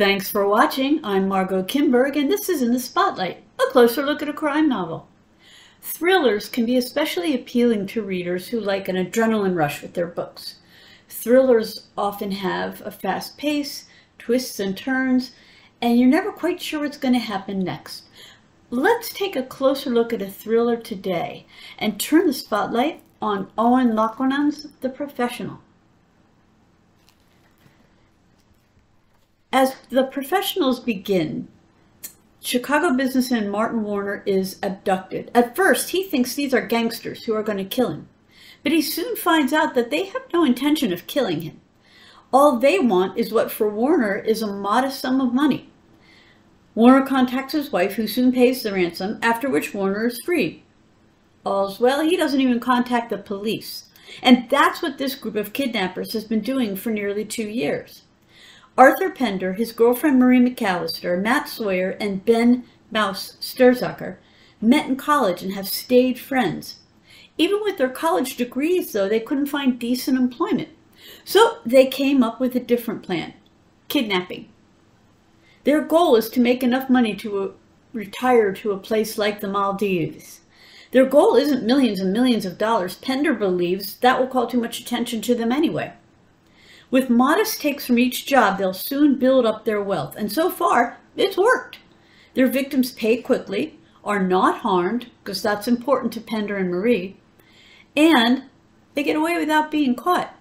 Thanks for watching. I'm Margot Kimberg, and this is In the Spotlight, a closer look at a crime novel. Thrillers can be especially appealing to readers who like an adrenaline rush with their books. Thrillers often have a fast pace, twists and turns, and you're never quite sure what's going to happen next. Let's take a closer look at a thriller today and turn the spotlight on Owen Laukkanen's The Professional. As The Professionals begin, Chicago businessman Martin Warner is abducted. At first, he thinks these are gangsters who are going to kill him, but he soon finds out that they have no intention of killing him. All they want is what for Warner is a modest sum of money. Warner contacts his wife, who soon pays the ransom, after which Warner is freed. All's well, he doesn't even contact the police. And that's what this group of kidnappers has been doing for nearly 2 years. Arthur Pender, his girlfriend Marie McAllister, Matt Sawyer, and Ben Mouse Sturzacher met in college and have stayed friends. Even with their college degrees, though, they couldn't find decent employment. So they came up with a different plan: kidnapping. Their goal is to make enough money to retire to a place like the Maldives. Their goal isn't millions and millions of dollars. Pender believes that will call too much attention to them anyway. With modest takes from each job, they'll soon build up their wealth. And so far, it's worked. Their victims pay quickly, are not harmed, because that's important to Pender and Marie, and they get away without being caught.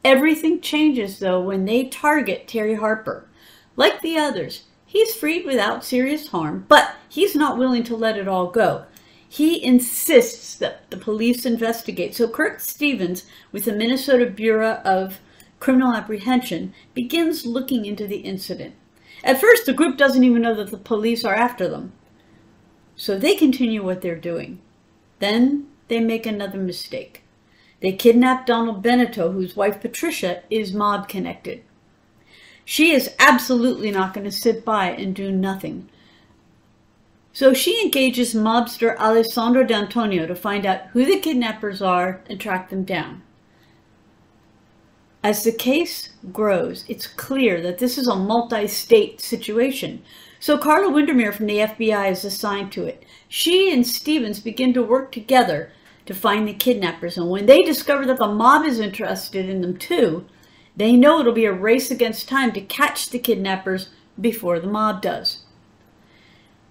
Everything changes, though, when they target Terry Harper. Like the others, he's freed without serious harm, but he's not willing to let it all go. He insists that the police investigate. So Kirk Stevens, with the Minnesota Bureau of Criminal Apprehension, begins looking into the incident. At first, the group doesn't even know that the police are after them. So they continue what they're doing. Then they make another mistake. They kidnap Donald Benito, whose wife Patricia is mob connected. She is absolutely not going to sit by and do nothing. So she engages mobster Alessandro D'Antonio to find out who the kidnappers are and track them down. As the case grows, it's clear that this is a multi-state situation. So Carla Windermere from the FBI is assigned to it. She and Stevens begin to work together to find the kidnappers, and when they discover that the mob is interested in them too, they know it'll be a race against time to catch the kidnappers before the mob does.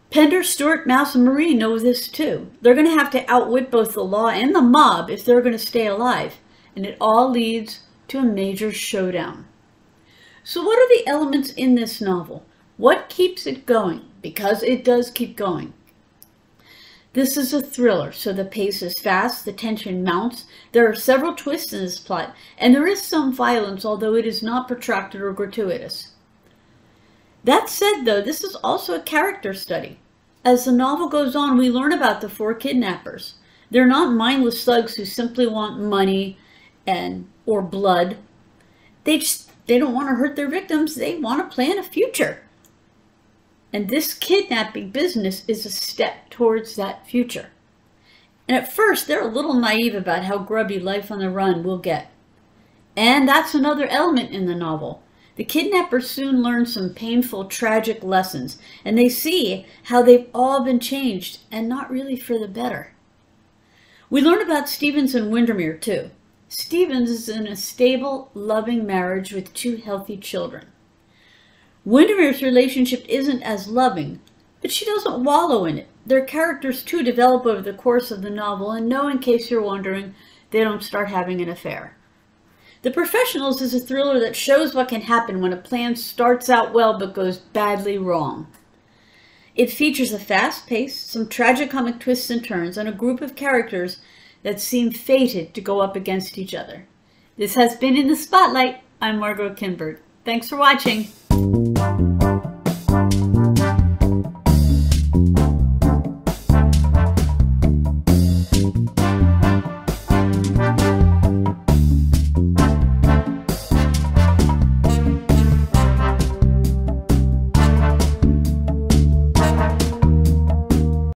Pender, Stewart, Mouse, and Marie know this too. They're going to have to outwit both the law and the mob if they're going to stay alive, and it all leads to a major showdown. So what are the elements in this novel? What keeps it going? Because it does keep going. This is a thriller, so the pace is fast, the tension mounts, there are several twists in this plot, and there is some violence, although it is not protracted or gratuitous. That said, though, this is also a character study. As the novel goes on, we learn about the 4 kidnappers. They're not mindless thugs who simply want money or blood. They don't want to hurt their victims. They want to plan a future. And this kidnapping business is a step towards that future. And at first, they're a little naive about how grubby life on the run will get. And that's another element in the novel. The kidnappers soon learn some painful, tragic lessons, and they see how they've all been changed, and not really for the better. We learn about Stevens and Windermere, too. Stevens is in a stable, loving marriage with 2 healthy children. Windermere's relationship isn't as loving, but she doesn't wallow in it. Their characters, too, develop over the course of the novel, and no, in case you're wondering, they don't start having an affair. The Professionals is a thriller that shows what can happen when a plan starts out well but goes badly wrong. It features a fast pace, some tragicomic twists and turns, and a group of characters that seem fated to go up against each other. This has been In the Spotlight. I'm Margot Kimberg. Thanks for watching.